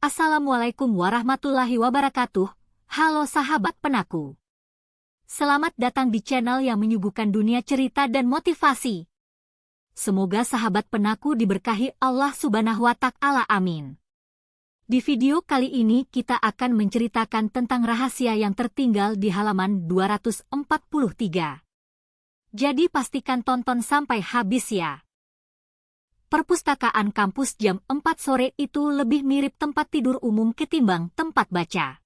Assalamualaikum warahmatullahi wabarakatuh. Halo sahabat penaku. Selamat datang di channel yang menyuguhkan dunia cerita dan motivasi. Semoga sahabat penaku diberkahi Allah Subhanahu wa Ta'ala. Amin. Di video kali ini kita akan menceritakan tentang rahasia yang tertinggal di halaman 243. Jadi pastikan tonton sampai habis ya. Perpustakaan kampus jam 4 sore itu lebih mirip tempat tidur umum ketimbang tempat baca.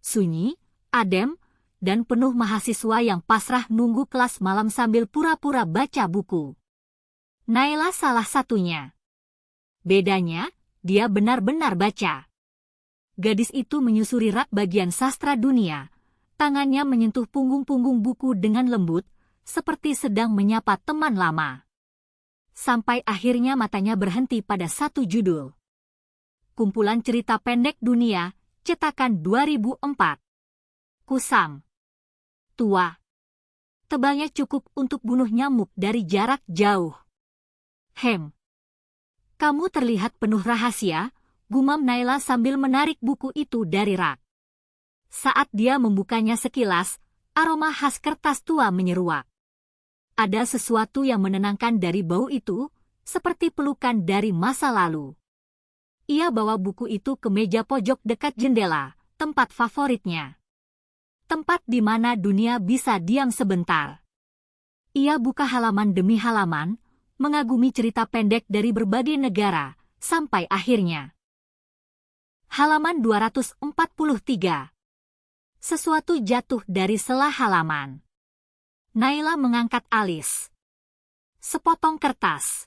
Sunyi, adem, dan penuh mahasiswa yang pasrah nunggu kelas malam sambil pura-pura baca buku. Naila salah satunya. Bedanya, dia benar-benar baca. Gadis itu menyusuri rak bagian sastra dunia, tangannya menyentuh punggung-punggung buku dengan lembut, seperti sedang menyapa teman lama. Sampai akhirnya matanya berhenti pada satu judul. Kumpulan cerita pendek dunia, cetakan 2004. Kusam. Tua. Tebalnya cukup untuk bunuh nyamuk dari jarak jauh. Kamu terlihat penuh rahasia, gumam Naila sambil menarik buku itu dari rak. Saat dia membukanya sekilas, aroma khas kertas tua menyeruak. Ada sesuatu yang menenangkan dari bau itu, seperti pelukan dari masa lalu. Ia bawa buku itu ke meja pojok dekat jendela, tempat favoritnya. Tempat di mana dunia bisa diam sebentar. Ia buka halaman demi halaman, mengagumi cerita pendek dari berbagai negara, sampai akhirnya. Halaman 243. Sesuatu jatuh dari sela halaman. Naila mengangkat alis. Sepotong kertas.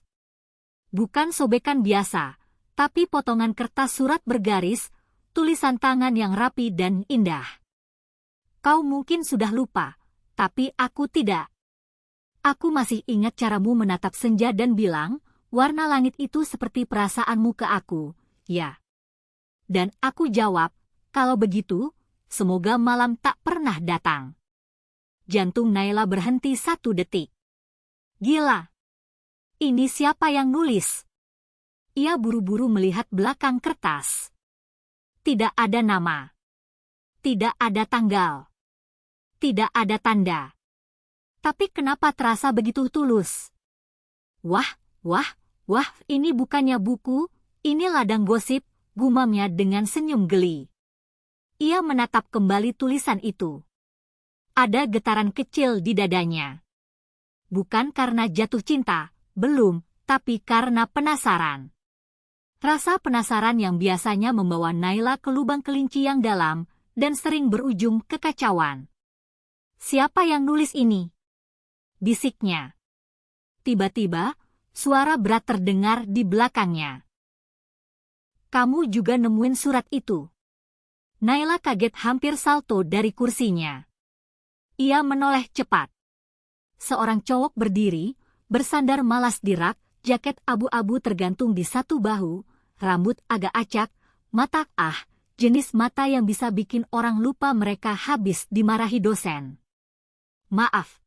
Bukan sobekan biasa, tapi potongan kertas surat bergaris, tulisan tangan yang rapi dan indah. Kau mungkin sudah lupa, tapi aku tidak. Aku masih ingat caramu menatap senja dan bilang, warna langit itu seperti perasaanmu ke aku, ya. Dan aku jawab, kalau begitu, semoga malam tak pernah datang. Jantung Naila berhenti satu detik. Gila. Ini siapa yang nulis? Ia buru-buru melihat belakang kertas. Tidak ada nama. Tidak ada tanggal. Tidak ada tanda. Tapi kenapa terasa begitu tulus? Wah, ini bukannya buku, ini ladang gosip, gumamnya dengan senyum geli. Ia menatap kembali tulisan itu. Ada getaran kecil di dadanya. Bukan karena jatuh cinta, belum, tapi karena penasaran. Rasa penasaran yang biasanya membawa Naila ke lubang kelinci yang dalam dan sering berujung kekacauan. Siapa yang nulis ini? Bisiknya. Tiba-tiba, suara berat terdengar di belakangnya. Kamu juga nemuin surat itu? Naila kaget hampir salto dari kursinya. Ia menoleh cepat. Seorang cowok berdiri, bersandar malas di rak, jaket abu-abu tergantung di satu bahu, rambut agak acak, mata jenis mata yang bisa bikin orang lupa mereka habis dimarahi dosen. Maaf.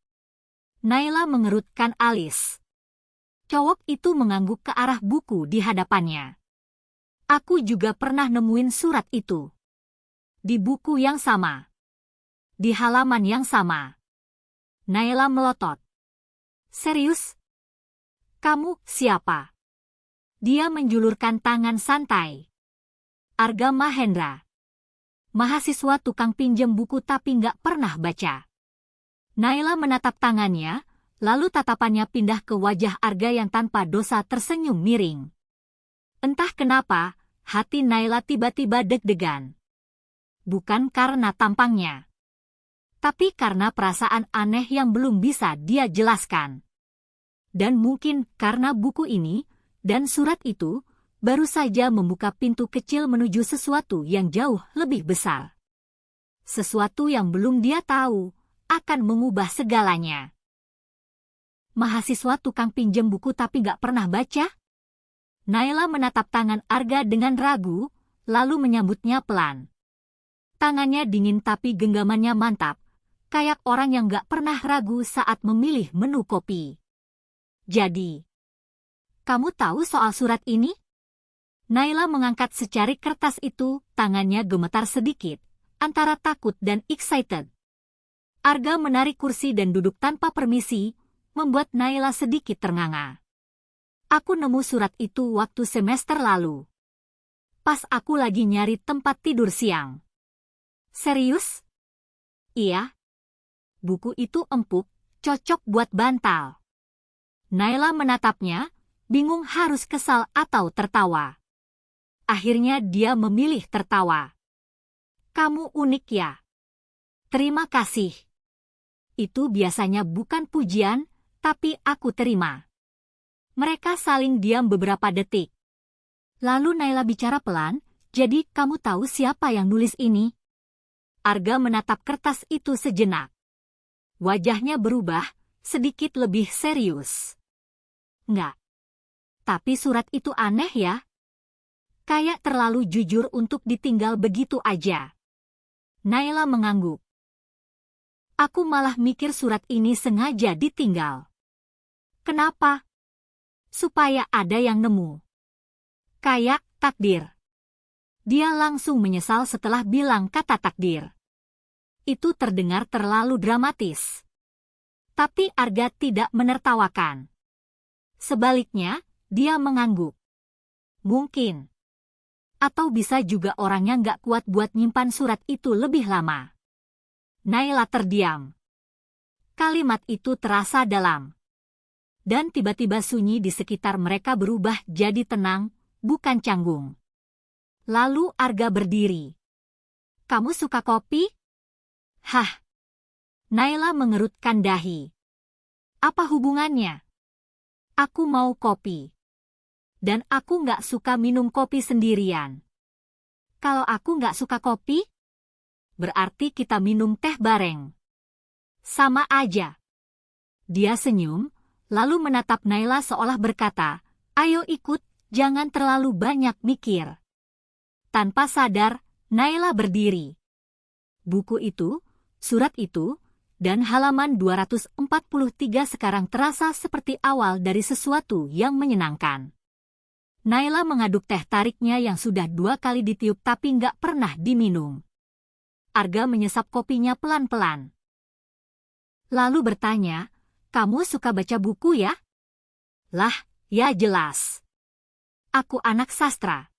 Naila mengerutkan alis. Cowok itu mengangguk ke arah buku di hadapannya. Aku juga pernah nemuin surat itu. Di buku yang sama. Di halaman yang sama. Naila melotot. Serius? Kamu siapa? Dia menjulurkan tangan santai. Arga Mahendra. Mahasiswa tukang pinjam buku tapi nggak pernah baca. Naila menatap tangannya, lalu tatapannya pindah ke wajah Arga yang tanpa dosa tersenyum miring. Entah kenapa, hati Naila tiba-tiba deg-degan. Bukan karena tampangnya. Tapi karena perasaan aneh yang belum bisa dia jelaskan. Dan mungkin karena buku ini, dan surat itu, baru saja membuka pintu kecil menuju sesuatu yang jauh lebih besar. Sesuatu yang belum dia tahu, akan mengubah segalanya. Mahasiswa tukang pinjam buku tapi gak pernah baca? Naila menatap tangan Arga dengan ragu, lalu menyambutnya pelan. Tangannya dingin tapi genggamannya mantap. Kayak orang yang gak pernah ragu saat memilih menu kopi. Jadi, kamu tahu soal surat ini? Naila mengangkat secari kertas itu, tangannya gemetar sedikit, antara takut dan excited. Arga menarik kursi dan duduk tanpa permisi, membuat Naila sedikit ternganga. Aku nemu surat itu waktu semester lalu. Pas aku lagi nyari tempat tidur siang. Serius? Iya. Buku itu empuk, cocok buat bantal. Naila menatapnya, bingung harus kesal atau tertawa. Akhirnya dia memilih tertawa. Kamu unik ya. Terima kasih. Itu biasanya bukan pujian, tapi aku terima. Mereka saling diam beberapa detik. Lalu Naila bicara pelan, jadi kamu tahu siapa yang nulis ini? Arga menatap kertas itu sejenak. Wajahnya berubah, sedikit lebih serius. Enggak. Tapi surat itu aneh ya. Kayak terlalu jujur untuk ditinggal begitu aja. Naila mengangguk. Aku malah mikir surat ini sengaja ditinggal. Kenapa? Supaya ada yang nemu. Kayak takdir. Dia langsung menyesal setelah bilang kata takdir. Itu terdengar terlalu dramatis. Tapi Arga tidak menertawakan. Sebaliknya, dia mengangguk. Mungkin. Atau bisa juga orangnya nggak kuat buat nyimpan surat itu lebih lama. Naila terdiam. Kalimat itu terasa dalam. Dan tiba-tiba sunyi di sekitar mereka berubah jadi tenang, bukan canggung. Lalu Arga berdiri. Kamu suka kopi? Hah? Naila mengerutkan dahi. Apa hubungannya? Aku mau kopi. Dan aku nggak suka minum kopi sendirian. Kalau aku nggak suka kopi, berarti kita minum teh bareng. Sama aja. Dia senyum, lalu menatap Naila seolah berkata, ayo ikut, jangan terlalu banyak mikir. Tanpa sadar, Naila berdiri. Buku itu, surat itu, dan halaman 243 sekarang terasa seperti awal dari sesuatu yang menyenangkan. Naila mengaduk teh tariknya yang sudah 2 kali ditiup tapi nggak pernah diminum. Arga menyesap kopinya pelan-pelan. Lalu bertanya, kamu suka baca buku ya? Lah, ya jelas. Aku anak sastra.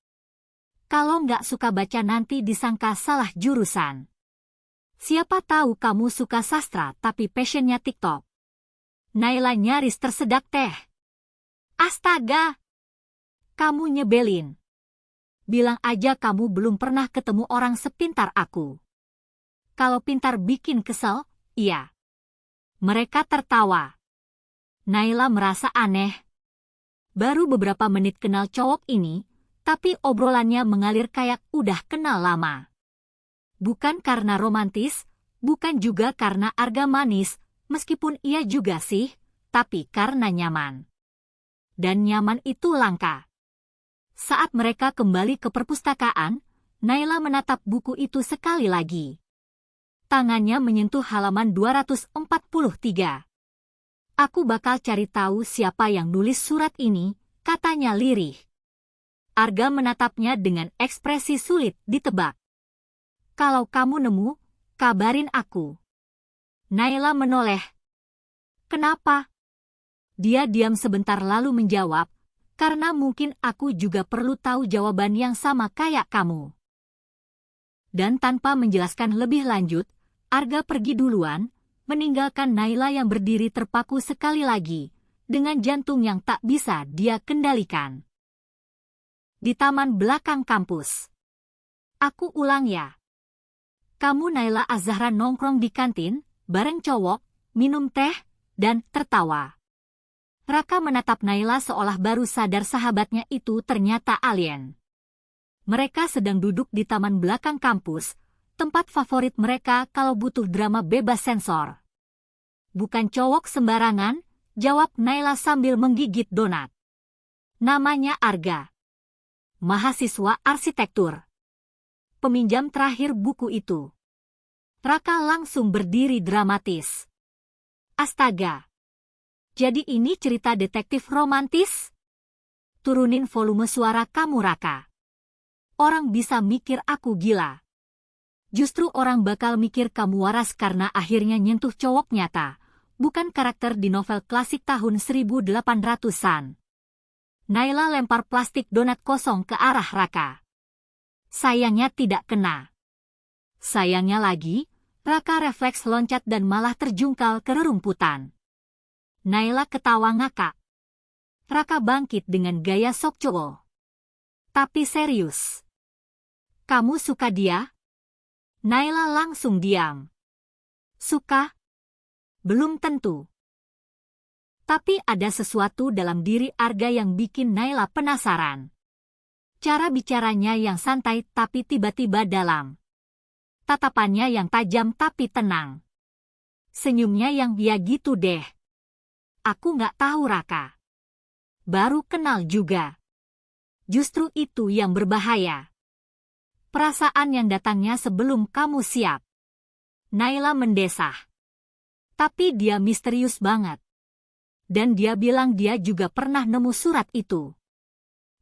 Kalau nggak suka baca nanti disangka salah jurusan. Siapa tahu kamu suka sastra tapi passionnya TikTok. Naila nyaris tersedak teh. Astaga! Kamu nyebelin. Bilang aja kamu belum pernah ketemu orang sepintar aku. Kalau pintar bikin kesel, iya. Mereka tertawa. Naila merasa aneh. Baru beberapa menit kenal cowok ini, tapi obrolannya mengalir kayak udah kenal lama. Bukan karena romantis, bukan juga karena Arga manis, meskipun iya juga sih, tapi karena nyaman. Dan nyaman itu langka. Saat mereka kembali ke perpustakaan, Naila menatap buku itu sekali lagi. Tangannya menyentuh halaman 243. Aku bakal cari tahu siapa yang nulis surat ini, katanya lirih. Arga menatapnya dengan ekspresi sulit ditebak. Kalau kamu nemu, kabarin aku. Naila menoleh. Kenapa? Dia diam sebentar lalu menjawab, karena mungkin aku juga perlu tahu jawaban yang sama kayak kamu. Dan tanpa menjelaskan lebih lanjut, Arga pergi duluan, meninggalkan Naila yang berdiri terpaku sekali lagi, dengan jantung yang tak bisa dia kendalikan. Di taman belakang kampus. Aku ulang ya. Kamu Naila Az-Zahra nongkrong di kantin, bareng cowok, minum teh, dan tertawa. Raka menatap Naila seolah baru sadar sahabatnya itu ternyata alien. Mereka sedang duduk di taman belakang kampus, tempat favorit mereka kalau butuh drama bebas sensor. Bukan cowok sembarangan, jawab Naila sambil menggigit donat. Namanya Arga. Mahasiswa arsitektur. Peminjam terakhir buku itu. Raka langsung berdiri dramatis. Astaga. Jadi ini cerita detektif romantis? turunin volume suara kamu, Raka. Orang bisa mikir aku gila. Justru orang bakal mikir kamu waras karena akhirnya nyentuh cowok nyata, bukan karakter di novel klasik tahun 1800-an. Naila lempar plastik donat kosong ke arah Raka. Sayangnya tidak kena. Sayangnya lagi, Raka refleks loncat dan malah terjungkal ke rerumputan. Naila ketawa ngakak. Raka bangkit dengan gaya sok cowok. Tapi serius. Kamu suka dia? Naila langsung diam. Suka? Belum tentu. Tapi ada sesuatu dalam diri Arga yang bikin Naila penasaran. Cara bicaranya yang santai tapi tiba-tiba dalam. Tatapannya yang tajam tapi tenang. Senyumnya yang ya gitu deh. Aku nggak tahu, Raka. Baru kenal juga. Justru itu yang berbahaya. Perasaan yang datangnya sebelum kamu siap. Naila mendesah. Tapi dia misterius banget. Dan dia bilang dia juga pernah nemu surat itu.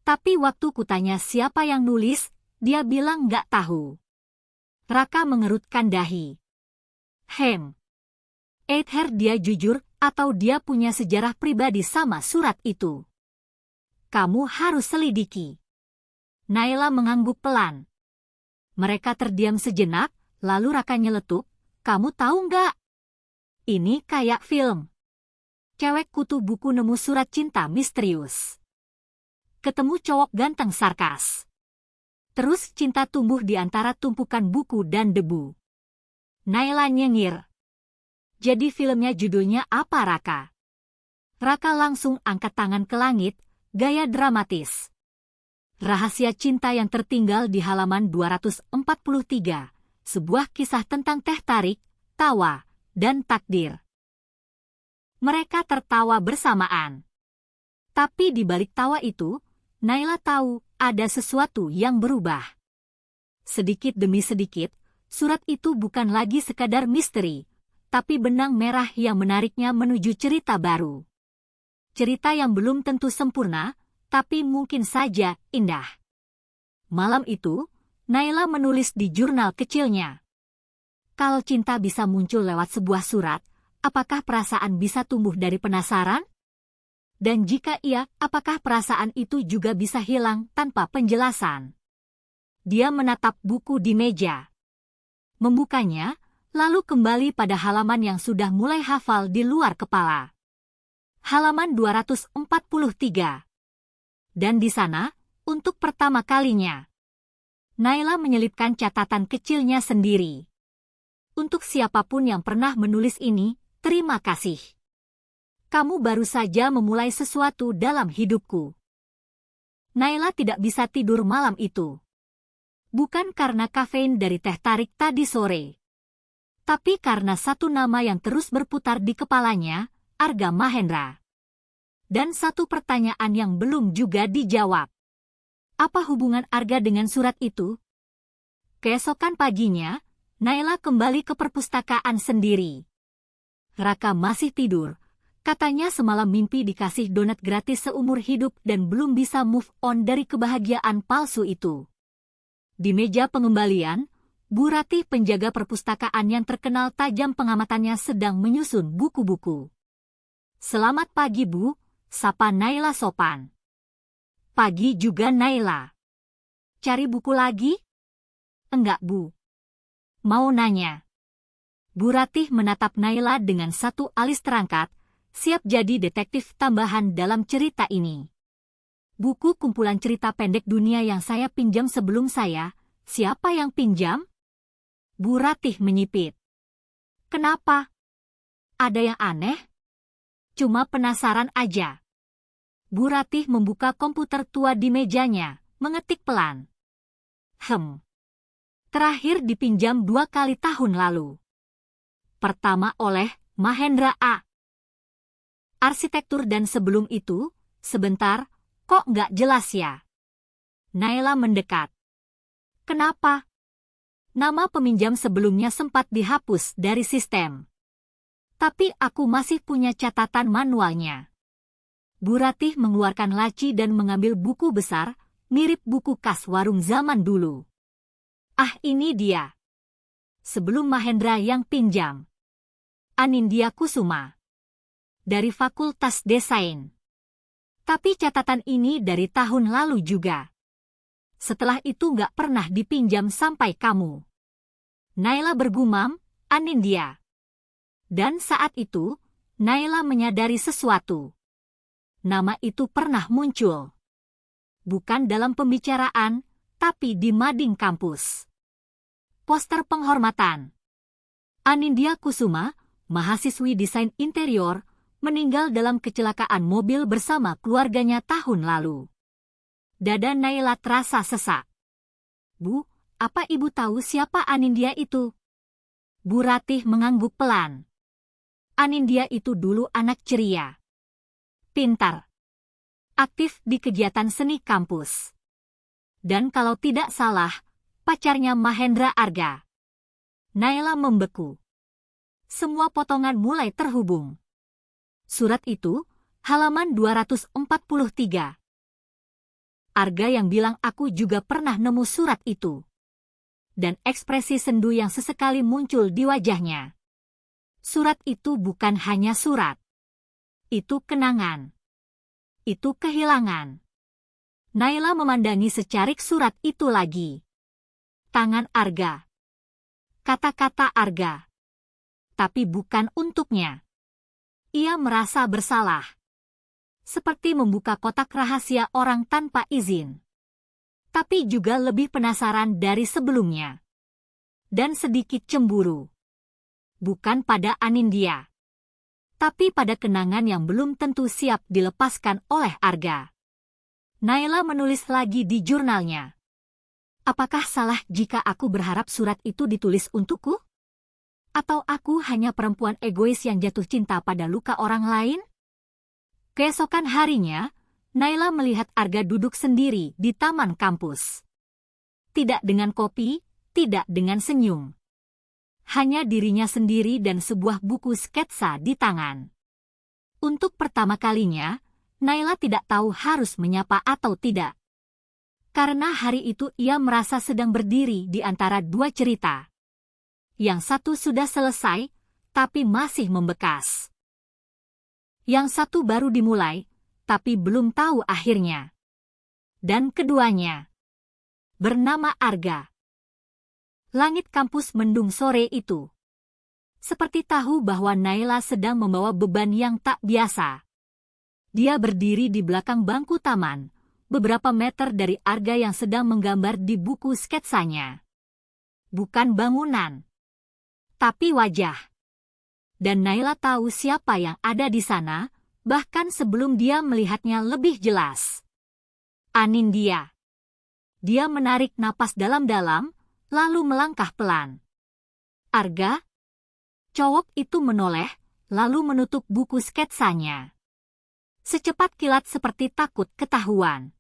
Tapi waktu kutanya siapa yang nulis, dia bilang nggak tahu. Raka mengerutkan dahi. Either dia jujur atau dia punya sejarah pribadi sama surat itu. Kamu harus selidiki. Naila mengangguk pelan. Mereka terdiam sejenak, lalu Raka nyeletuk, kamu tahu nggak? Ini kayak film. Cewek kutu buku nemu surat cinta misterius. Ketemu cowok ganteng sarkas. Terus cinta tumbuh di antara tumpukan buku dan debu. Naila nyengir. Jadi filmnya judulnya apa, Raka? Raka langsung angkat tangan ke langit, gaya dramatis. Rahasia cinta yang tertinggal di halaman 243, sebuah kisah tentang teh tarik, tawa, dan takdir. Mereka tertawa bersamaan. Tapi di balik tawa itu, Naila tahu ada sesuatu yang berubah. Sedikit demi sedikit, surat itu bukan lagi sekadar misteri, tapi benang merah yang menariknya menuju cerita baru. Cerita yang belum tentu sempurna, tapi mungkin saja indah. Malam itu, Naila menulis di jurnal kecilnya. Kalau cinta bisa muncul lewat sebuah surat, apakah perasaan bisa tumbuh dari penasaran? Dan jika iya, apakah perasaan itu juga bisa hilang tanpa penjelasan? Dia menatap buku di meja. Membukanya, lalu kembali pada halaman yang sudah mulai hafal di luar kepala. Halaman 243. Dan di sana, untuk pertama kalinya, Naila menyelipkan catatan kecilnya sendiri. Untuk siapapun yang pernah menulis ini, terima kasih. Kamu baru saja memulai sesuatu dalam hidupku. Naila tidak bisa tidur malam itu. Bukan karena kafein dari teh tarik tadi sore. Tapi karena satu nama yang terus berputar di kepalanya, Arga Mahendra. Dan satu pertanyaan yang belum juga dijawab. Apa hubungan Arga dengan surat itu? Keesokan paginya, Naila kembali ke perpustakaan sendiri. Raka masih tidur. Katanya semalam mimpi dikasih donat gratis seumur hidup dan belum bisa move on dari kebahagiaan palsu itu. Di meja pengembalian, Bu Ratih penjaga perpustakaan yang terkenal tajam pengamatannya sedang menyusun buku-buku. Selamat pagi, Bu, sapa Naila sopan. Pagi juga, Naila. Cari buku lagi? Enggak, Bu. Mau nanya. Bu Ratih menatap Naila dengan satu alis terangkat, siap jadi detektif tambahan dalam cerita ini. Buku kumpulan cerita pendek dunia yang saya pinjam sebelum saya, siapa yang pinjam? Bu Ratih menyipit. Kenapa? Ada yang aneh? Cuma penasaran aja. Bu Ratih membuka komputer tua di mejanya, mengetik pelan. Terakhir dipinjam 2 kali tahun lalu. Pertama oleh Mahendra A. Arsitektur dan sebelum itu, sebentar, kok nggak jelas ya? Naila mendekat. Kenapa? Nama peminjam sebelumnya sempat dihapus dari sistem. Tapi aku masih punya catatan manualnya. Bu Ratih mengeluarkan laci dan mengambil buku besar, mirip buku kas warung zaman dulu. Ah, ini dia. Sebelum Mahendra yang pinjam. Anindya Kusuma. Dari Fakultas Desain. Tapi catatan ini dari tahun lalu juga. Setelah itu nggak pernah dipinjam sampai kamu. Naila bergumam, Anindya. Dan saat itu, Naila menyadari sesuatu. Nama itu pernah muncul. Bukan dalam pembicaraan, tapi di mading kampus. Poster penghormatan. Anindya Kusuma, mahasiswi desain interior, meninggal dalam kecelakaan mobil bersama keluarganya tahun lalu. Dada Naila terasa sesak. Bu, apa ibu tahu siapa Anindya itu? Bu Ratih mengangguk pelan. Anindya itu dulu anak ceria. Pintar. Aktif di kegiatan seni kampus. Dan kalau tidak salah, pacarnya Mahendra Arga. Naila membeku. Semua potongan mulai terhubung. Surat itu, halaman 243. Arga yang bilang aku juga pernah nemu surat itu. Dan ekspresi sendu yang sesekali muncul di wajahnya. Surat itu bukan hanya surat. Itu kenangan. Itu kehilangan. Naila memandangi secarik surat itu lagi. Tangan Arga. Kata-kata Arga. Tapi bukan untuknya. Ia merasa bersalah. Seperti membuka kotak rahasia orang tanpa izin. Tapi juga lebih penasaran dari sebelumnya. Dan sedikit cemburu. Bukan pada Anindya. Tapi pada kenangan yang belum tentu siap dilepaskan oleh Arga. Naila menulis lagi di jurnalnya. Apakah salah jika aku berharap surat itu ditulis untukku? Atau aku hanya perempuan egois yang jatuh cinta pada luka orang lain? Keesokan harinya, Naila melihat Arga duduk sendiri di taman kampus. Tidak dengan kopi, tidak dengan senyum. Hanya dirinya sendiri dan sebuah buku sketsa di tangan. Untuk pertama kalinya, Naila tidak tahu harus menyapa atau tidak. Karena hari itu ia merasa sedang berdiri di antara dua cerita. Yang satu sudah selesai, tapi masih membekas. Yang satu baru dimulai, tapi belum tahu akhirnya. Dan keduanya bernama Arga. Langit kampus mendung sore itu. Seperti tahu bahwa Naila sedang membawa beban yang tak biasa. Dia berdiri di belakang bangku taman, beberapa meter dari Arga yang sedang menggambar di buku sketsanya. Bukan bangunan, tapi wajah. Dan Naila tahu siapa yang ada di sana, bahkan sebelum dia melihatnya lebih jelas. Anindya. Dia menarik napas dalam-dalam, lalu melangkah pelan. Arga? Cowok itu menoleh, lalu menutup buku sketsanya. Secepat kilat seperti takut ketahuan.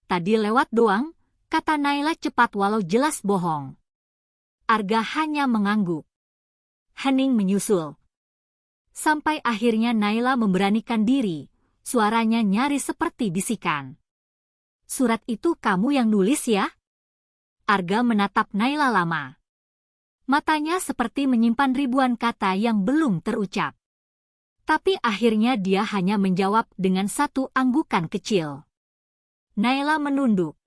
Tadi lewat doang, kata Naila cepat walau jelas bohong. Arga hanya mengangguk. Hening menyusul. Sampai akhirnya Naila memberanikan diri, suaranya nyaris seperti bisikan. Surat itu kamu yang nulis ya? Arga menatap Naila lama. Matanya seperti menyimpan ribuan kata yang belum terucap. Tapi akhirnya dia hanya menjawab dengan satu anggukan kecil. Naila menunduk.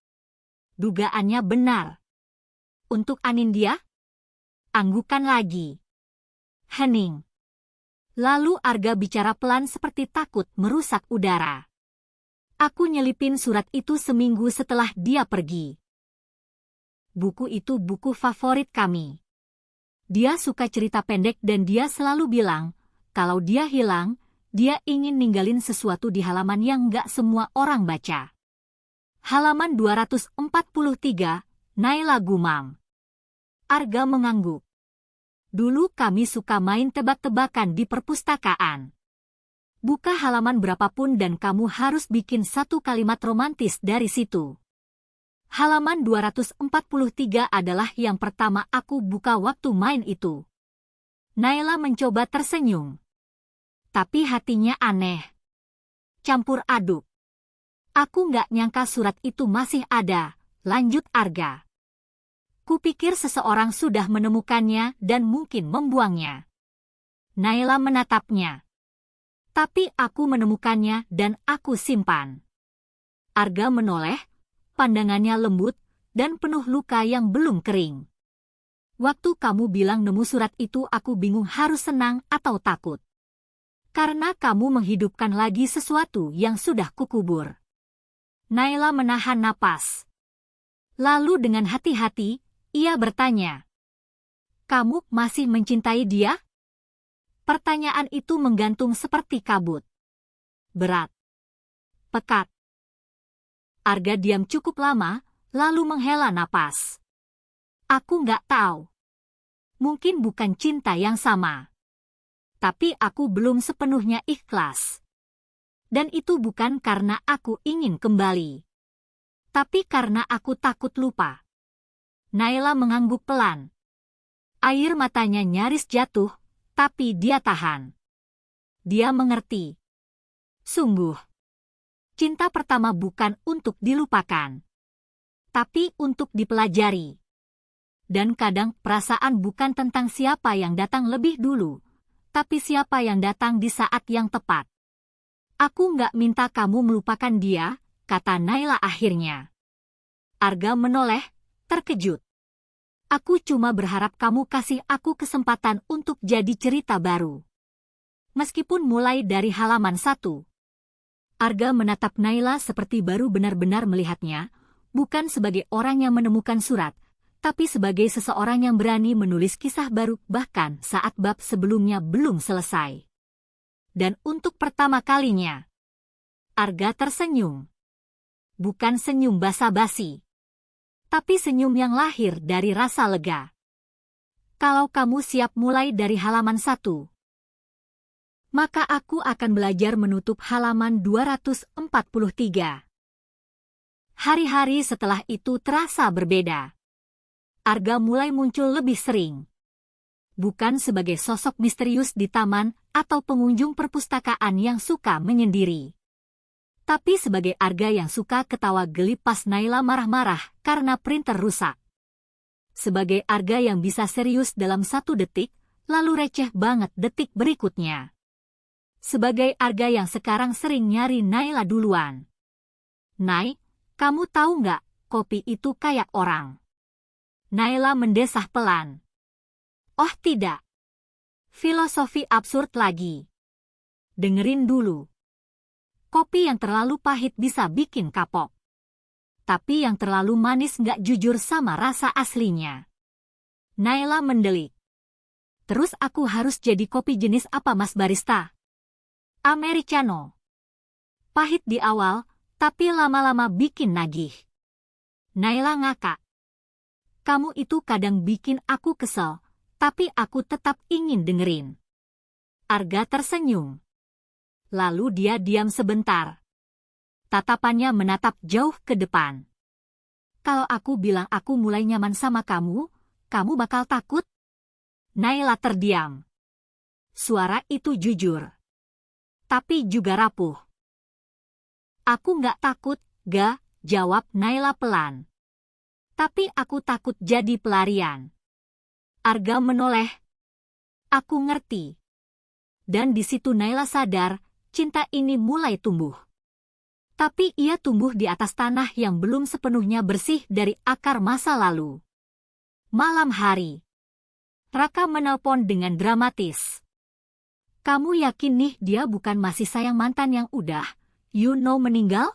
Dugaannya benar. Untuk Anindya? Anggukan lagi. Hening. Lalu Arga bicara pelan seperti takut merusak udara. Aku nyelipin surat itu seminggu setelah dia pergi. Buku itu buku favorit kami. Dia suka cerita pendek dan dia selalu bilang, kalau dia hilang, dia ingin ninggalin sesuatu di halaman yang nggak semua orang baca. Halaman 243, Naila gumam. Arga mengangguk. Dulu kami suka main tebak-tebakan di perpustakaan. Buka halaman berapapun dan kamu harus bikin satu kalimat romantis dari situ. Halaman 243 adalah yang pertama aku buka waktu main itu. Naila mencoba tersenyum. Tapi hatinya aneh. campur aduk. Aku nggak nyangka surat itu masih ada, lanjut Arga. Kupikir seseorang sudah menemukannya dan mungkin membuangnya. Naila menatapnya. Tapi aku menemukannya dan aku simpan. Arga menoleh, pandangannya lembut dan penuh luka yang belum kering. Waktu kamu bilang nemu surat itu aku bingung harus senang atau takut. Karena kamu menghidupkan lagi sesuatu yang sudah kukubur. Naila menahan napas. Lalu dengan hati-hati, ia bertanya. Kamu masih mencintai dia? Pertanyaan itu menggantung seperti kabut. Berat. Pekat. Arga diam cukup lama, lalu menghela napas. Aku nggak tahu. Mungkin bukan cinta yang sama. Tapi aku belum sepenuhnya ikhlas. Dan itu bukan karena aku ingin kembali. Tapi karena aku takut lupa. Naila mengangguk pelan. Air matanya nyaris jatuh, tapi dia tahan. Dia mengerti. Sungguh. Cinta pertama bukan untuk dilupakan. Tapi untuk dipelajari. Dan kadang perasaan bukan tentang siapa yang datang lebih dulu, tapi siapa yang datang di saat yang tepat. Aku nggak minta kamu melupakan dia, kata Naila akhirnya. Arga menoleh, terkejut. Aku cuma berharap kamu kasih aku kesempatan untuk jadi cerita baru. Meskipun mulai dari halaman 1. Arga menatap Naila seperti baru benar-benar melihatnya, bukan sebagai orang yang menemukan surat, tapi sebagai seseorang yang berani menulis kisah baru bahkan saat bab sebelumnya belum selesai. Dan untuk pertama kalinya, Arga tersenyum. Bukan senyum basa-basi, tapi senyum yang lahir dari rasa lega. Kalau kamu siap mulai dari halaman 1, maka aku akan belajar menutup halaman 243. Hari-hari setelah itu terasa berbeda. Arga mulai muncul lebih sering. Bukan sebagai sosok misterius di taman atau pengunjung perpustakaan yang suka menyendiri. Tapi sebagai Arga yang suka ketawa geli pas Naila marah-marah karena printer rusak. Sebagai Arga yang bisa serius dalam 1 detik, lalu receh banget detik berikutnya. Sebagai Arga yang sekarang sering nyari Naila duluan. Nay, kamu tahu nggak, kopi itu kayak orang. Naila mendesah pelan. Oh tidak. Filosofi absurd lagi. Dengerin dulu. Kopi yang terlalu pahit bisa bikin kapok. Tapi yang terlalu manis nggak jujur sama rasa aslinya. Naila mendelik. Terus aku harus jadi kopi jenis apa Mas Barista? Americano. Pahit di awal, tapi lama-lama bikin nagih. Naila ngakak. Kamu itu kadang bikin aku kesel, tapi aku tetap ingin dengerin. Arga tersenyum. Lalu dia diam sebentar. Tatapannya menatap jauh ke depan. Kalau aku bilang aku mulai nyaman sama kamu, kamu bakal takut? Naila terdiam. Suara itu jujur. Tapi juga rapuh. Aku nggak takut, ga, jawab Naila pelan. Tapi aku takut jadi pelarian. Arga menoleh. Aku ngerti. Dan di situ Naila sadar, cinta ini mulai tumbuh. Tapi ia tumbuh di atas tanah yang belum sepenuhnya bersih dari akar masa lalu. Malam hari. Raka menelpon dengan dramatis. Kamu yakin nih dia bukan masih sayang mantan yang udah, meninggal?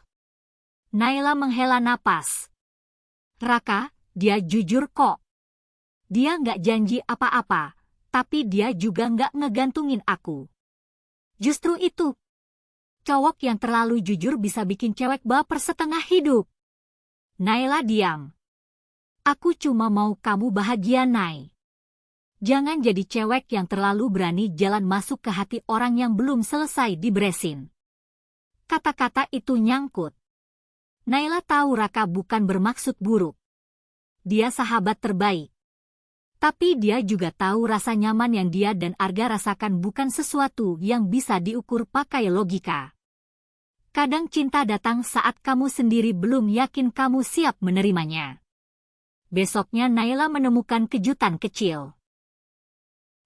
Naila menghela napas. Raka, dia jujur kok. Dia nggak janji apa-apa, tapi dia juga nggak ngegantungin aku. Justru itu. Cowok yang terlalu jujur bisa bikin cewek baper setengah hidup. Naila diam. Aku cuma mau kamu bahagia, Nay. Jangan jadi cewek yang terlalu berani jalan masuk ke hati orang yang belum selesai diberesin. Kata-kata itu nyangkut. Naila tahu Raka bukan bermaksud buruk. Dia sahabat terbaik. Tapi dia juga tahu rasa nyaman yang dia dan Arga rasakan bukan sesuatu yang bisa diukur pakai logika. Kadang cinta datang saat kamu sendiri belum yakin kamu siap menerimanya. Besoknya Naila menemukan kejutan kecil.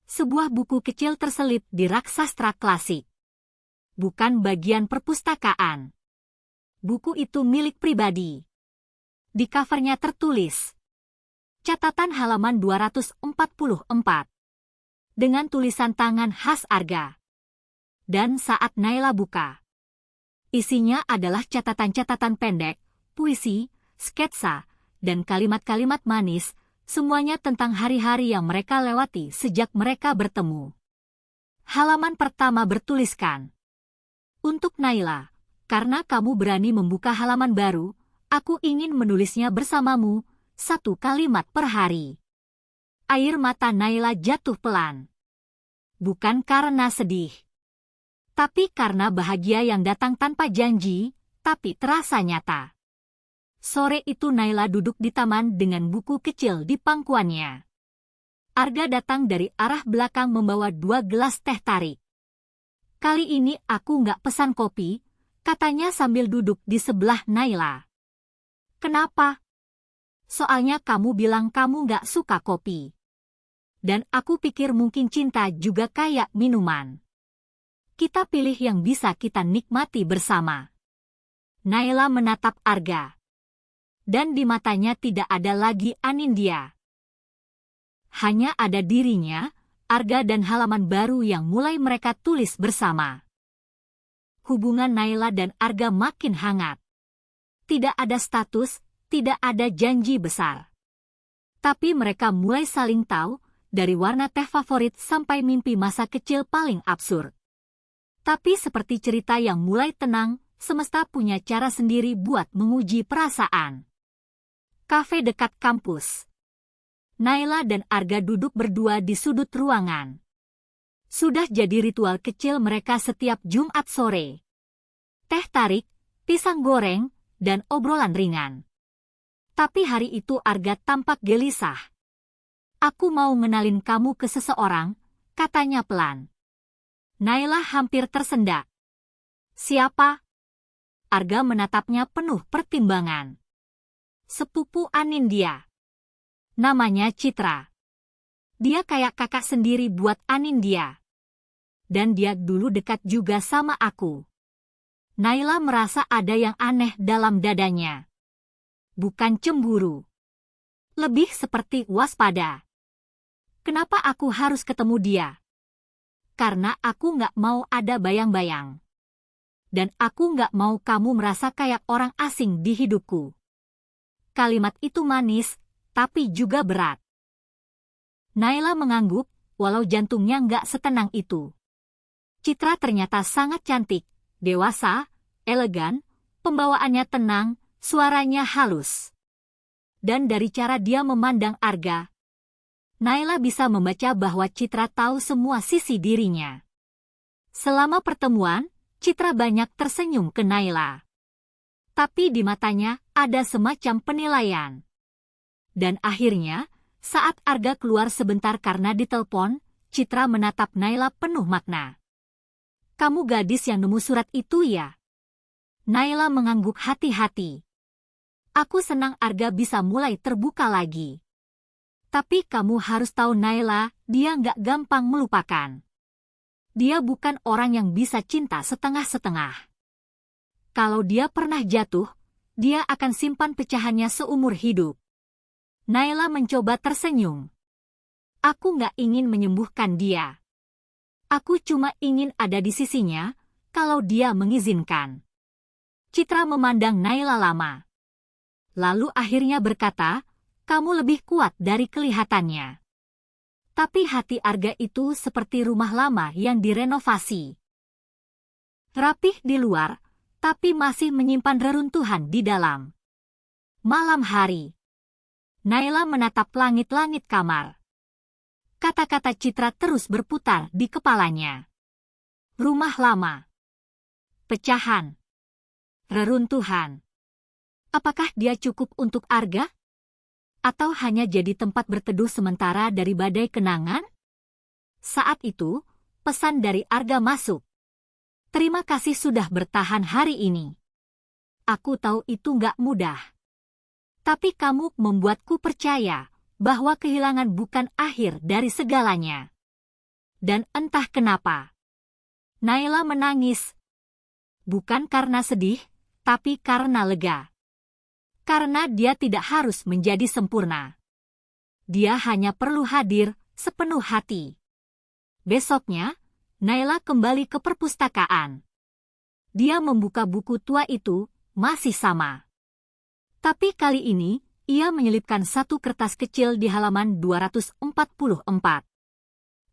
Sebuah buku kecil terselip di rak sastra klasik. Bukan bagian perpustakaan. Buku itu milik pribadi. Di covernya tertulis, catatan halaman 244. Dengan tulisan tangan khas Arga. Dan saat Naila buka, isinya adalah catatan-catatan pendek, puisi, sketsa, dan kalimat-kalimat manis, semuanya tentang hari-hari yang mereka lewati sejak mereka bertemu. Halaman pertama bertuliskan, untuk Naila, karena kamu berani membuka halaman baru, aku ingin menulisnya bersamamu, 1 kalimat per hari. Air mata Naila jatuh pelan. Bukan karena sedih, tapi karena bahagia yang datang tanpa janji, tapi terasa nyata. Sore itu Naila duduk di taman dengan buku kecil di pangkuannya. Arga datang dari arah belakang membawa 2 gelas teh tarik. Kali ini aku nggak pesan kopi, katanya sambil duduk di sebelah Naila. Kenapa? Soalnya kamu bilang kamu nggak suka kopi. Dan aku pikir mungkin cinta juga kayak minuman. Kita pilih yang bisa kita nikmati bersama. Naila menatap Arga. Dan di matanya tidak ada lagi Anindya. Hanya ada dirinya, Arga dan halaman baru yang mulai mereka tulis bersama. Hubungan Naila dan Arga makin hangat. Tidak ada status, tidak ada janji besar. Tapi mereka mulai saling tahu, dari warna teh favorit sampai mimpi masa kecil paling absurd. Tapi seperti cerita yang mulai tenang, semesta punya cara sendiri buat menguji perasaan. Kafe dekat kampus. Naila dan Arga duduk berdua di sudut ruangan. Sudah jadi ritual kecil mereka setiap Jumat sore. Teh tarik, pisang goreng, dan obrolan ringan. Tapi hari itu Arga tampak gelisah. Aku mau ngenalin kamu ke seseorang, katanya pelan. Naila hampir tersendak. Siapa? Arga menatapnya penuh pertimbangan. Sepupu Anindya. Namanya Citra. Dia kayak kakak sendiri buat Anindya. Dan dia dulu dekat juga sama aku. Naila merasa ada yang aneh dalam dadanya. Bukan cemburu. Lebih seperti waspada. Kenapa aku harus ketemu dia? Karena aku nggak mau ada bayang-bayang. Dan aku nggak mau kamu merasa kayak orang asing di hidupku. Kalimat itu manis, tapi juga berat. Naila mengangguk, walau jantungnya nggak setenang itu. Citra ternyata sangat cantik, dewasa, elegan, pembawaannya tenang, suaranya halus. Dan dari cara dia memandang Arga, Naila bisa membaca bahwa Citra tahu semua sisi dirinya. Selama pertemuan, Citra banyak tersenyum ke Naila. Tapi di matanya ada semacam penilaian. Dan akhirnya, saat Arga keluar sebentar karena ditelepon, Citra menatap Naila penuh makna. Kamu gadis yang nemu surat itu ya? Naila mengangguk hati-hati. Aku senang Arga bisa mulai terbuka lagi. Tapi kamu harus tahu Naila, dia nggak gampang melupakan. Dia bukan orang yang bisa cinta setengah-setengah. Kalau dia pernah jatuh, dia akan simpan pecahannya seumur hidup. Naila mencoba tersenyum. Aku nggak ingin menyembuhkan dia. Aku cuma ingin ada di sisinya, kalau dia mengizinkan. Citra memandang Naila lama. Lalu akhirnya berkata, kamu lebih kuat dari kelihatannya. Tapi hati Arga itu seperti rumah lama yang direnovasi. Rapih di luar, tapi masih menyimpan reruntuhan di dalam. Malam hari. Naila menatap langit-langit kamar. Kata-kata Citra terus berputar di kepalanya. Rumah lama. Pecahan. Reruntuhan. Apakah dia cukup untuk Arga? Atau hanya jadi tempat berteduh sementara dari badai kenangan? Saat itu, pesan dari Arga masuk. Terima kasih sudah bertahan hari ini. Aku tahu itu nggak mudah. Tapi kamu membuatku percaya bahwa kehilangan bukan akhir dari segalanya. Dan entah kenapa, Naila menangis. Bukan karena sedih, tapi karena lega. Karena dia tidak harus menjadi sempurna. Dia hanya perlu hadir sepenuh hati. Besoknya, Naila kembali ke perpustakaan. Dia membuka buku tua itu, masih sama. Tapi kali ini, ia menyelipkan satu kertas kecil di halaman 244.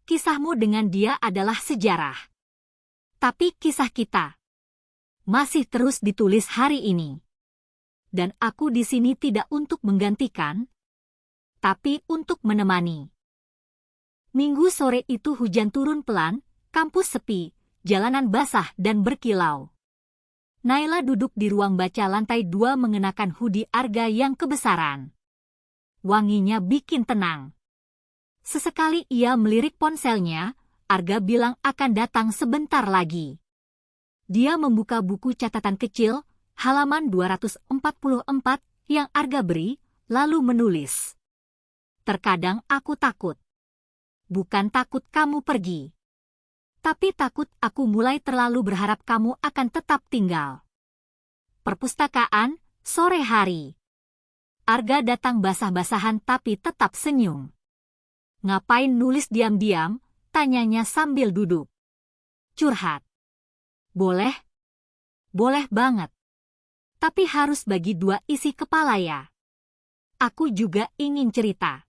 Kisahmu dengan dia adalah sejarah. Tapi kisah kita masih terus ditulis hari ini. Dan aku di sini tidak untuk menggantikan, tapi untuk menemani. Minggu sore itu hujan turun pelan, kampus sepi, jalanan basah dan berkilau. Naila duduk di ruang baca lantai 2 mengenakan hoodie Arga yang kebesaran. Wanginya bikin tenang. Sesekali ia melirik ponselnya, Arga bilang akan datang sebentar lagi. Dia membuka buku catatan kecil, halaman 244 yang Arga beri, lalu menulis. Terkadang aku takut. Bukan takut kamu pergi. Tapi takut aku mulai terlalu berharap kamu akan tetap tinggal. Perpustakaan, sore hari. Arga datang basah-basahan tapi tetap senyum. Ngapain nulis diam-diam? Tanyanya sambil duduk. Curhat. Boleh? Boleh banget. Tapi harus bagi 2 isi kepala ya. Aku juga ingin cerita.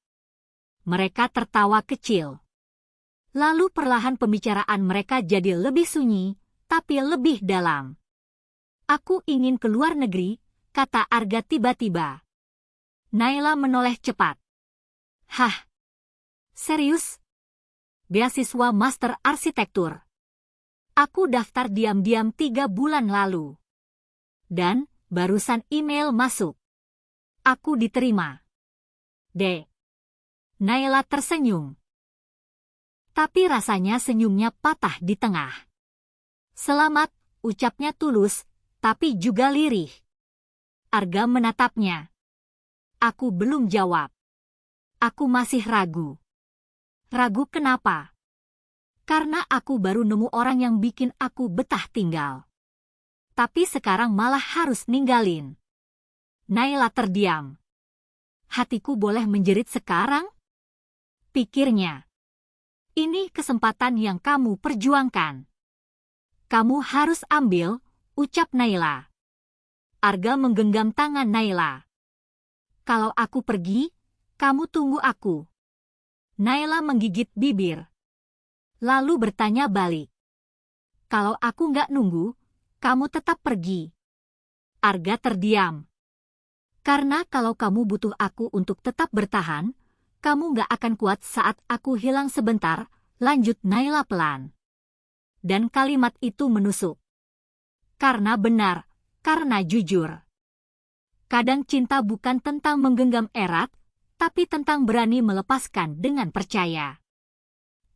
Mereka tertawa kecil. Lalu perlahan pembicaraan mereka jadi lebih sunyi, tapi lebih dalam. Aku ingin ke luar negeri, kata Arga tiba-tiba. Naila menoleh cepat. Hah? Serius? Beasiswa Master Arsitektur. Aku daftar diam-diam 3 bulan lalu. Dan, barusan email masuk. Aku diterima. Dek. Naila tersenyum. Tapi rasanya senyumnya patah di tengah. Selamat, ucapnya tulus, tapi juga lirih. Arga menatapnya. Aku belum jawab. Aku masih ragu. Ragu kenapa? Karena aku baru nemu orang yang bikin aku betah tinggal. Tapi sekarang malah harus ninggalin. Naila terdiam. Hatiku boleh menjerit sekarang? Pikirnya. Ini kesempatan yang kamu perjuangkan. Kamu harus ambil, ucap Naila. Arga menggenggam tangan Naila. Kalau aku pergi, kamu tunggu aku. Naila menggigit bibir. Lalu bertanya balik. Kalau aku nggak nunggu, kamu tetap pergi. Arga terdiam. Karena kalau kamu butuh aku untuk tetap bertahan, kamu nggak akan kuat saat aku hilang sebentar, lanjut Naila pelan. Dan kalimat itu menusuk. Karena benar, karena jujur. Kadang cinta bukan tentang menggenggam erat, tapi tentang berani melepaskan dengan percaya.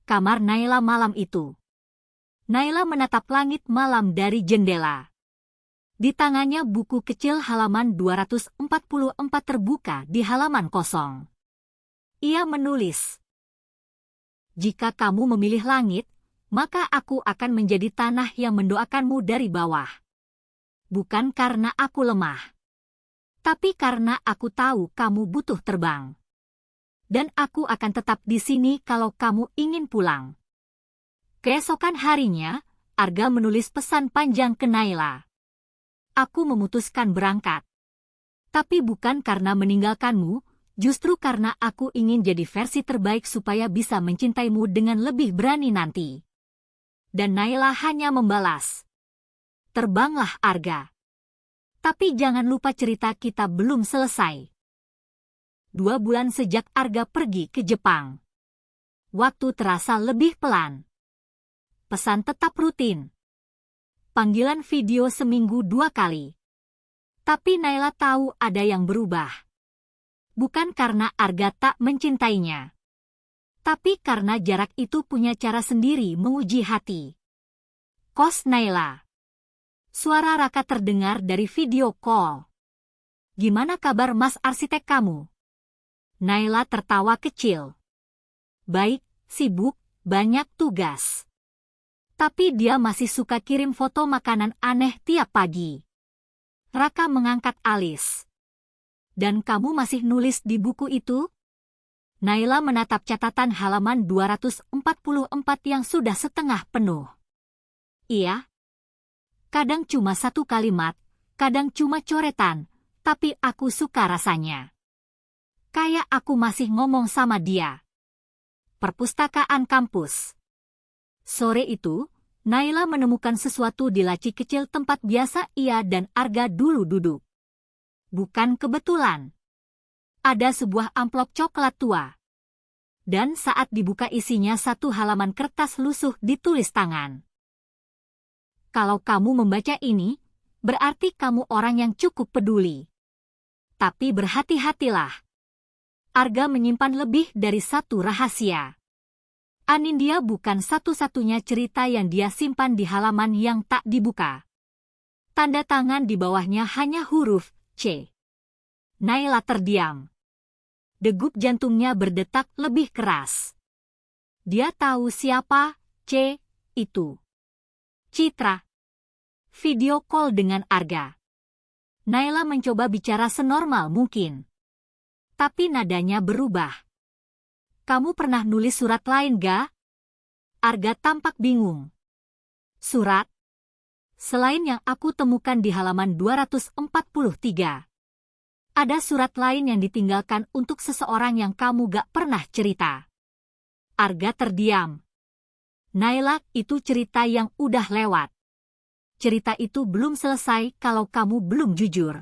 Kamar Naila malam itu. Naila menatap langit malam dari jendela. Di tangannya buku kecil halaman 244 terbuka di halaman kosong. Ia menulis, jika kamu memilih langit, maka aku akan menjadi tanah yang mendoakanmu dari bawah. Bukan karena aku lemah, tapi karena aku tahu kamu butuh terbang. Dan aku akan tetap di sini kalau kamu ingin pulang. Keesokan harinya, Arga menulis pesan panjang ke Naila. Aku memutuskan berangkat. Tapi bukan karena meninggalkanmu, justru karena aku ingin jadi versi terbaik supaya bisa mencintaimu dengan lebih berani nanti. Dan Naila hanya membalas. Terbanglah Arga. Tapi jangan lupa cerita kita belum selesai. 2 bulan sejak Arga pergi ke Jepang. Waktu terasa lebih pelan. Pesan tetap rutin. Panggilan video seminggu 2 kali. Tapi Naila tahu ada yang berubah. Bukan karena Arga tak mencintainya. Tapi karena jarak itu punya cara sendiri menguji hati. Kos Naila. Suara Raka terdengar dari video call. Gimana kabar Mas arsitek kamu? Naila tertawa kecil. Baik, sibuk, banyak tugas. Tapi dia masih suka kirim foto makanan aneh tiap pagi. Raka mengangkat alis. Dan kamu masih nulis di buku itu? Naila menatap catatan halaman 244 yang sudah setengah penuh. Iya. Kadang cuma satu kalimat, kadang cuma coretan, tapi aku suka rasanya. Kayak aku masih ngomong sama dia. Perpustakaan kampus. Sore itu, Naila menemukan sesuatu di laci kecil tempat biasa ia dan Arga dulu duduk. Bukan kebetulan. Ada sebuah amplop coklat tua. Dan saat dibuka isinya satu halaman kertas lusuh ditulis tangan. Kalau kamu membaca ini, berarti kamu orang yang cukup peduli. Tapi berhati-hatilah. Arga menyimpan lebih dari satu rahasia. Anindya bukan satu-satunya cerita yang dia simpan di halaman yang tak dibuka. Tanda tangan di bawahnya hanya huruf C. Naila terdiam. Degup jantungnya berdetak lebih keras. Dia tahu siapa C itu. Citra. Video call dengan Arga. Naila mencoba bicara senormal mungkin. Tapi nadanya berubah. Kamu pernah nulis surat lain ga? Arga tampak bingung. Surat? Selain yang aku temukan di halaman 243. Ada surat lain yang ditinggalkan untuk seseorang yang kamu gak pernah cerita. Arga terdiam. Naila, itu cerita yang udah lewat. Cerita itu belum selesai kalau kamu belum jujur.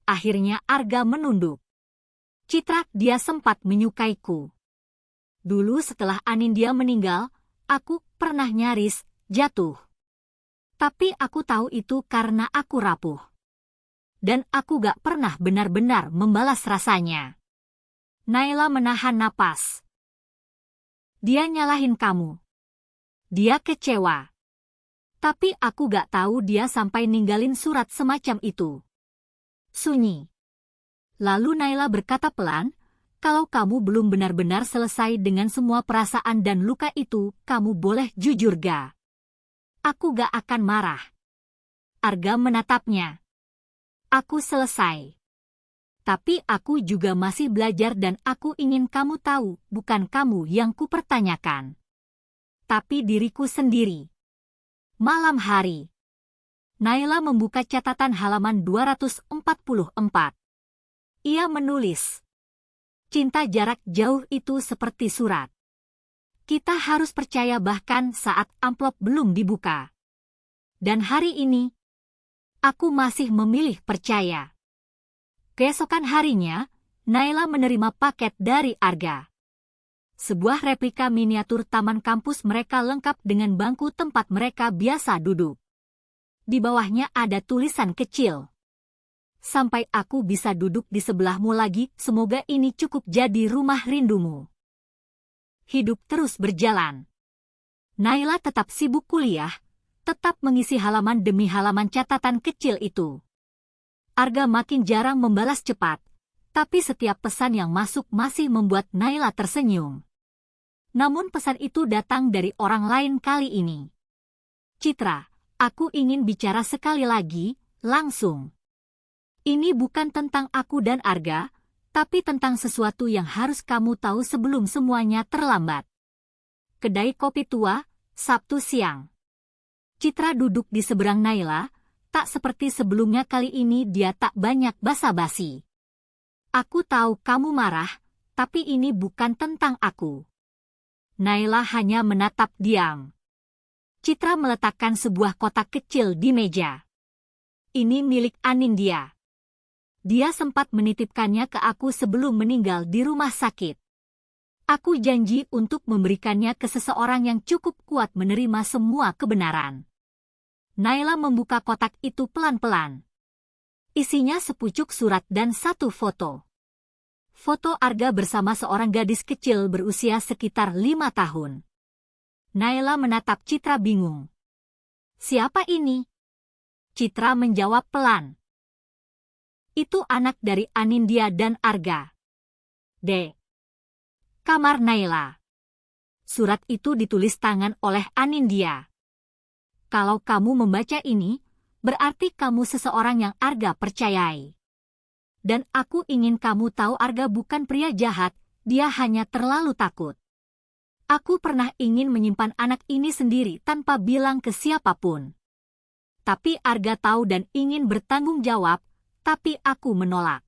Akhirnya Arga menunduk. Citra, dia sempat menyukaiku. Dulu setelah Anindya meninggal, aku pernah nyaris jatuh. Tapi aku tahu itu karena aku rapuh. Dan aku gak pernah benar-benar membalas rasanya. Naila menahan napas. Dia nyalahin kamu. Dia kecewa. Tapi aku gak tahu dia sampai ninggalin surat semacam itu. Sunyi. Lalu Naila berkata pelan, kalau kamu belum benar-benar selesai dengan semua perasaan dan luka itu, kamu boleh jujur ga? Aku gak akan marah. Arga menatapnya. Aku selesai. Tapi aku juga masih belajar dan aku ingin kamu tahu, bukan kamu yang kupertanyakan. Tapi diriku sendiri. Malam hari. Naila membuka catatan halaman 244. Ia menulis. Cinta jarak jauh itu seperti surat. Kita harus percaya bahkan saat amplop belum dibuka. Dan hari ini, aku masih memilih percaya. Keesokan harinya, Naila menerima paket dari Arga. Sebuah replika miniatur taman kampus mereka lengkap dengan bangku tempat mereka biasa duduk. Di bawahnya ada tulisan kecil. Sampai aku bisa duduk di sebelahmu lagi, semoga ini cukup jadi rumah rindumu. Hidup terus berjalan. Naila tetap sibuk kuliah, tetap mengisi halaman demi halaman catatan kecil itu. Arga makin jarang membalas cepat, tapi setiap pesan yang masuk masih membuat Naila tersenyum. Namun pesan itu datang dari orang lain kali ini. Citra, aku ingin bicara sekali lagi, langsung. Ini bukan tentang aku dan Arga, tapi tentang sesuatu yang harus kamu tahu sebelum semuanya terlambat. Kedai kopi tua, Sabtu siang. Citra duduk di seberang Naila, tak seperti sebelumnya kali ini dia tak banyak basa-basi. Aku tahu kamu marah, tapi ini bukan tentang aku. Naila hanya menatap diam. Citra meletakkan sebuah kotak kecil di meja. Ini milik Anindya. Dia sempat menitipkannya ke aku sebelum meninggal di rumah sakit. Aku janji untuk memberikannya ke seseorang yang cukup kuat menerima semua kebenaran. Naila membuka kotak itu pelan-pelan. Isinya sepucuk surat dan satu foto. Foto Arga bersama seorang gadis kecil berusia sekitar 5 tahun. Naila menatap Citra bingung. Siapa ini? Citra menjawab pelan. Itu anak dari Anindya dan Arga. D. Kamar Naila. Surat itu ditulis tangan oleh Anindya. Kalau kamu membaca ini, berarti kamu seseorang yang Arga percayai. Dan aku ingin kamu tahu Arga bukan pria jahat, dia hanya terlalu takut. Aku pernah ingin menyimpan anak ini sendiri tanpa bilang ke siapapun. Tapi Arga tahu dan ingin bertanggung jawab, tapi aku menolak.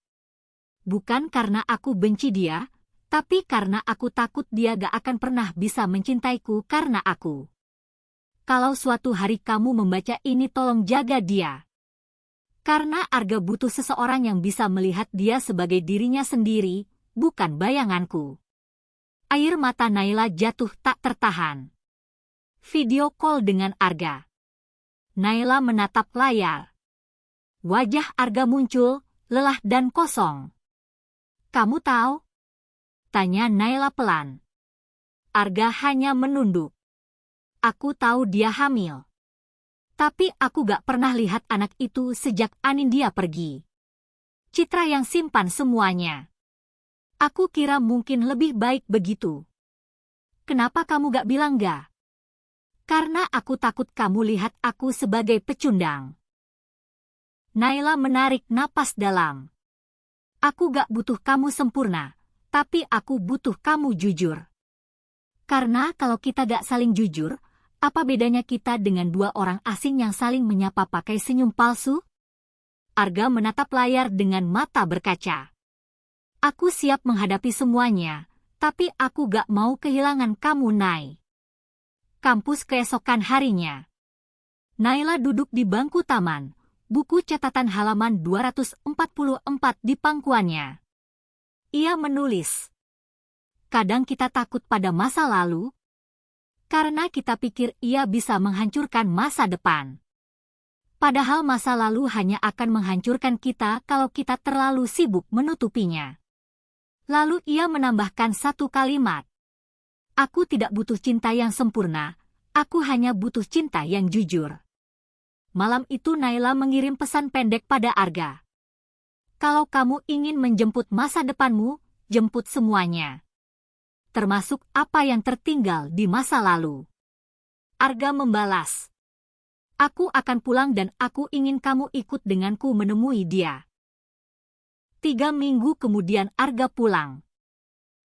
Bukan karena aku benci dia, tapi karena aku takut dia gak akan pernah bisa mencintaiku karena aku. Kalau suatu hari kamu membaca ini tolong jaga dia. Karena Arga butuh seseorang yang bisa melihat dia sebagai dirinya sendiri, bukan bayanganku. Air mata Naila jatuh tak tertahan. Video call dengan Arga. Naila menatap layar. Wajah Arga muncul, lelah dan kosong. Kamu tahu? Tanya Naila pelan. Arga hanya menunduk. Aku tahu dia hamil. Tapi aku gak pernah lihat anak itu sejak Anindya pergi. Citra yang simpan semuanya. Aku kira mungkin lebih baik begitu. Kenapa kamu gak bilang gak? Karena aku takut kamu lihat aku sebagai pecundang. Naila menarik napas dalam. Aku gak butuh kamu sempurna, tapi aku butuh kamu jujur. Karena kalau kita gak saling jujur, apa bedanya kita dengan dua orang asing yang saling menyapa pakai senyum palsu? Arga menatap layar dengan mata berkaca. Aku siap menghadapi semuanya, tapi aku gak mau kehilangan kamu, Nay. Kampus keesokan harinya. Naila duduk di bangku taman, buku catatan halaman 244 di pangkuannya. Ia menulis. Kadang kita takut pada masa lalu, karena kita pikir ia bisa menghancurkan masa depan. Padahal masa lalu hanya akan menghancurkan kita kalau kita terlalu sibuk menutupinya. Lalu ia menambahkan satu kalimat. Aku tidak butuh cinta yang sempurna, aku hanya butuh cinta yang jujur. Malam itu Naila mengirim pesan pendek pada Arga. Kalau kamu ingin menjemput masa depanmu, jemput semuanya. Termasuk apa yang tertinggal di masa lalu. Arga membalas. Aku akan pulang dan aku ingin kamu ikut denganku menemui dia. 3 minggu kemudian Arga pulang.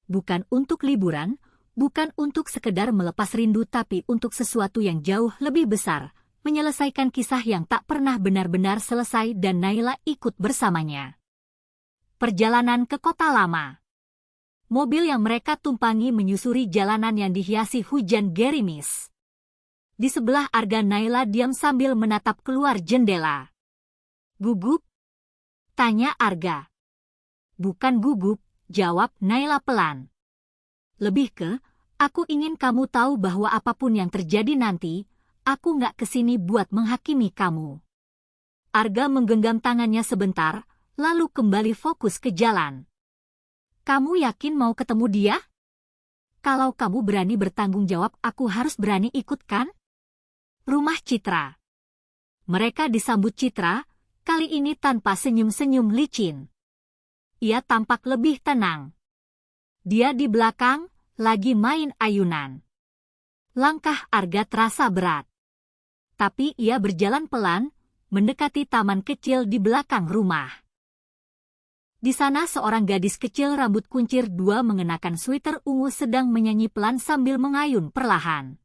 Bukan untuk liburan, bukan untuk sekedar melepas rindu tapi untuk sesuatu yang jauh lebih besar, menyelesaikan kisah yang tak pernah benar-benar selesai dan Naila ikut bersamanya. Perjalanan ke kota lama. Mobil yang mereka tumpangi menyusuri jalanan yang dihiasi hujan gerimis. Di sebelah Arga Naila diam sambil menatap keluar jendela. Gugup? Tanya Arga. Bukan gugup, jawab Naila pelan. Lebih ke, aku ingin kamu tahu bahwa apapun yang terjadi nanti, aku nggak kesini buat menghakimi kamu. Arga menggenggam tangannya sebentar, lalu kembali fokus ke jalan. Kamu yakin mau ketemu dia? Kalau kamu berani bertanggung jawab, aku harus berani ikut kan? Rumah Citra. Mereka disambut Citra, kali ini tanpa senyum-senyum licin. Ia tampak lebih tenang. Dia di belakang, lagi main ayunan. Langkah Arga terasa berat. Tapi ia berjalan pelan, mendekati taman kecil di belakang rumah. Di sana seorang gadis kecil rambut kuncir 2 mengenakan sweater ungu sedang menyanyi pelan sambil mengayun perlahan.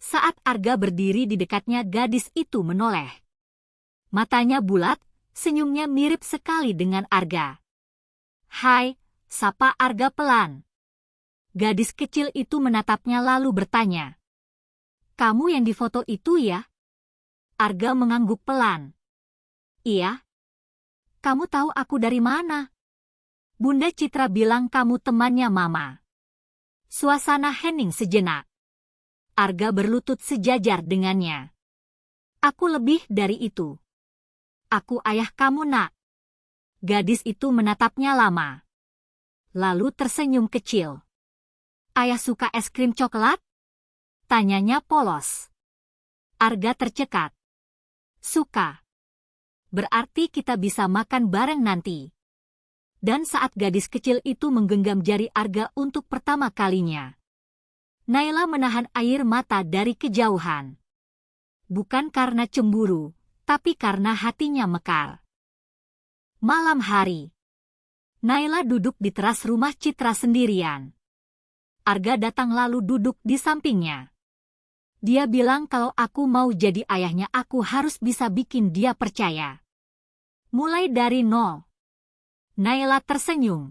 Saat Arga berdiri di dekatnya, gadis itu menoleh. Matanya bulat, senyumnya mirip sekali dengan Arga. Hai, sapa Arga pelan. Gadis kecil itu menatapnya lalu bertanya. Kamu yang di foto itu ya? Arga mengangguk pelan. Iya. Kamu tahu aku dari mana? Bunda Citra bilang kamu temannya Mama. Suasana hening sejenak. Arga berlutut sejajar dengannya. Aku lebih dari itu. Aku ayah kamu, Nak. Gadis itu menatapnya lama. Lalu tersenyum kecil. Ayah suka es krim coklat? Tanyanya polos. Arga tercekat. Suka. Berarti kita bisa makan bareng nanti. Dan saat gadis kecil itu menggenggam jari Arga untuk pertama kalinya, Naila menahan air mata dari kejauhan. Bukan karena cemburu, tapi karena hatinya mekar. Malam hari, Naila duduk di teras rumah Citra sendirian. Arga datang lalu duduk di sampingnya. Dia bilang kalau aku mau jadi ayahnya aku harus bisa bikin dia percaya. Mulai dari nol. Naila tersenyum.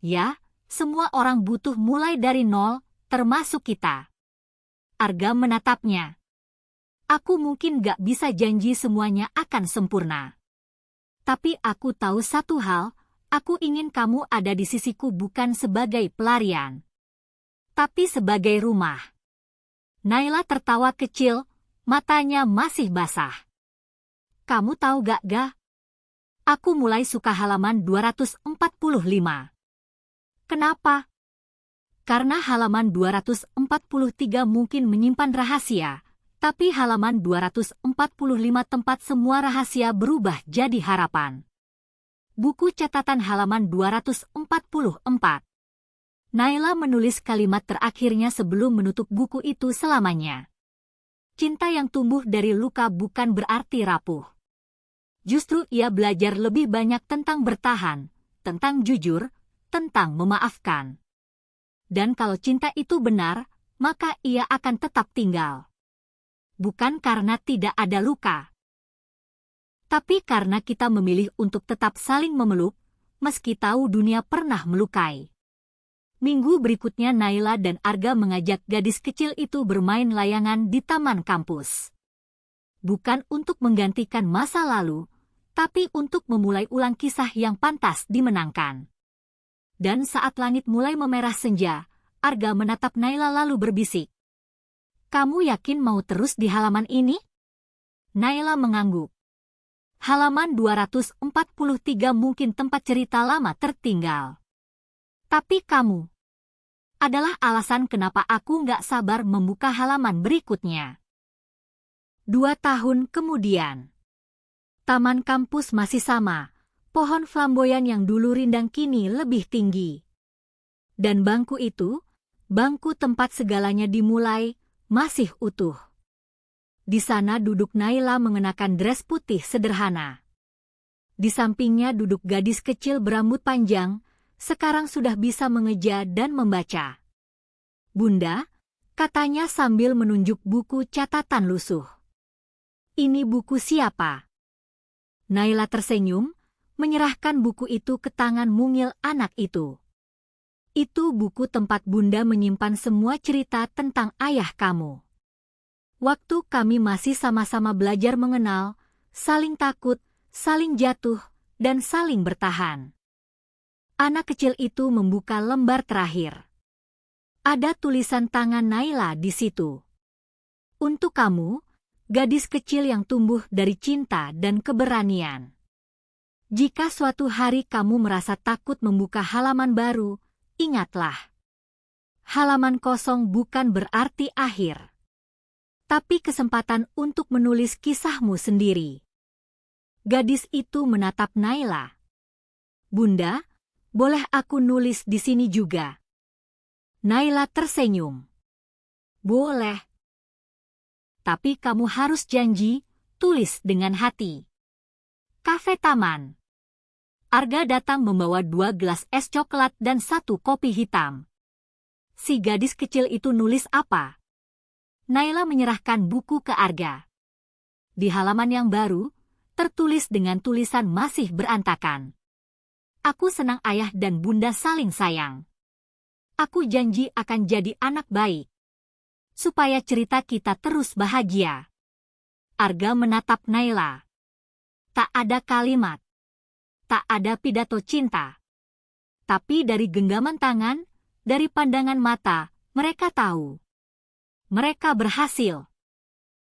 Ya, semua orang butuh mulai dari nol, termasuk kita. Arga menatapnya. Aku mungkin gak bisa janji semuanya akan sempurna. Tapi aku tahu satu hal, aku ingin kamu ada di sisiku bukan sebagai pelarian, tapi sebagai rumah. Naila tertawa kecil, matanya masih basah. Kamu tahu gak, Ga? Aku mulai suka halaman 245. Kenapa? Karena halaman 243 mungkin menyimpan rahasia, tapi halaman 245 tempat semua rahasia berubah jadi harapan. Buku catatan halaman 244. Naila menulis kalimat terakhirnya sebelum menutup buku itu selamanya. Cinta yang tumbuh dari luka bukan berarti rapuh. Justru ia belajar lebih banyak tentang bertahan, tentang jujur, tentang memaafkan. Dan kalau cinta itu benar, maka ia akan tetap tinggal. Bukan karena tidak ada luka, tapi karena kita memilih untuk tetap saling memeluk, meski tahu dunia pernah melukai. Minggu berikutnya Naila dan Arga mengajak gadis kecil itu bermain layangan di taman kampus. Bukan untuk menggantikan masa lalu, tapi untuk memulai ulang kisah yang pantas dimenangkan. Dan saat langit mulai memerah senja, Arga menatap Naila lalu berbisik. Kamu yakin mau terus di halaman ini? Naila mengangguk. Halaman 243 mungkin tempat cerita lama tertinggal. Tapi kamu adalah alasan kenapa aku nggak sabar membuka halaman berikutnya. 2 tahun kemudian. Taman kampus masih sama, pohon flamboyan yang dulu rindang kini lebih tinggi. Dan bangku itu, bangku tempat segalanya dimulai, masih utuh. Di sana duduk Naila mengenakan dres putih sederhana. Di sampingnya duduk gadis kecil berambut panjang, sekarang sudah bisa mengeja dan membaca. Bunda, katanya sambil menunjuk buku catatan lusuh. Ini buku siapa? Naila tersenyum, menyerahkan buku itu ke tangan mungil anak itu. Itu buku tempat Bunda menyimpan semua cerita tentang ayah kamu. Waktu kami masih sama-sama belajar mengenal, saling takut, saling jatuh, dan saling bertahan. Anak kecil itu membuka lembar terakhir. Ada tulisan tangan Naila di situ. Untuk kamu, gadis kecil yang tumbuh dari cinta dan keberanian. Jika suatu hari kamu merasa takut membuka halaman baru, ingatlah. Halaman kosong bukan berarti akhir, tapi kesempatan untuk menulis kisahmu sendiri. Gadis itu menatap Naila. Bunda, boleh aku nulis di sini juga? Naila tersenyum. Boleh. Tapi kamu harus janji, tulis dengan hati. Kafe Taman. Arga datang membawa 2 gelas es coklat dan 1 kopi hitam. Si gadis kecil itu nulis apa? Naila menyerahkan buku ke Arga. Di halaman yang baru, tertulis dengan tulisan masih berantakan. Aku senang ayah dan bunda saling sayang. Aku janji akan jadi anak baik, supaya cerita kita terus bahagia. Arga menatap Naila. Tak ada kalimat. Tak ada pidato cinta. Tapi dari genggaman tangan, dari pandangan mata, mereka tahu. Mereka berhasil.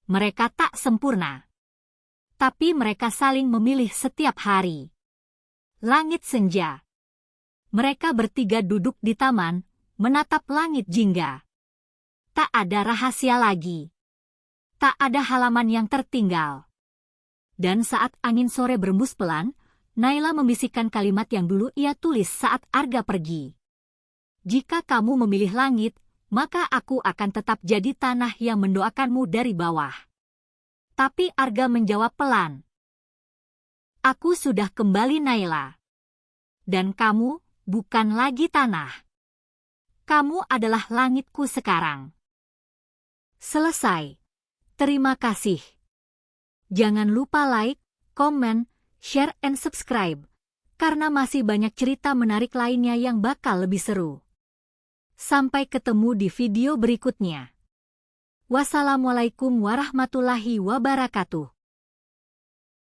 Mereka tak sempurna. Tapi mereka saling memilih setiap hari. Langit senja. Mereka bertiga duduk di taman, menatap langit jingga. Tak ada rahasia lagi. Tak ada halaman yang tertinggal. Dan saat angin sore berembus pelan, Naila membisikkan kalimat yang dulu ia tulis saat Arga pergi. Jika kamu memilih langit, maka aku akan tetap jadi tanah yang mendoakanmu dari bawah. Tapi Arga menjawab pelan. Aku sudah kembali Naila. Dan kamu bukan lagi tanah. Kamu adalah langitku sekarang. Selesai. Terima kasih. Jangan lupa like, komen, share, and subscribe. Karena masih banyak cerita menarik lainnya yang bakal lebih seru. Sampai ketemu di video berikutnya. Wassalamualaikum warahmatullahi wabarakatuh.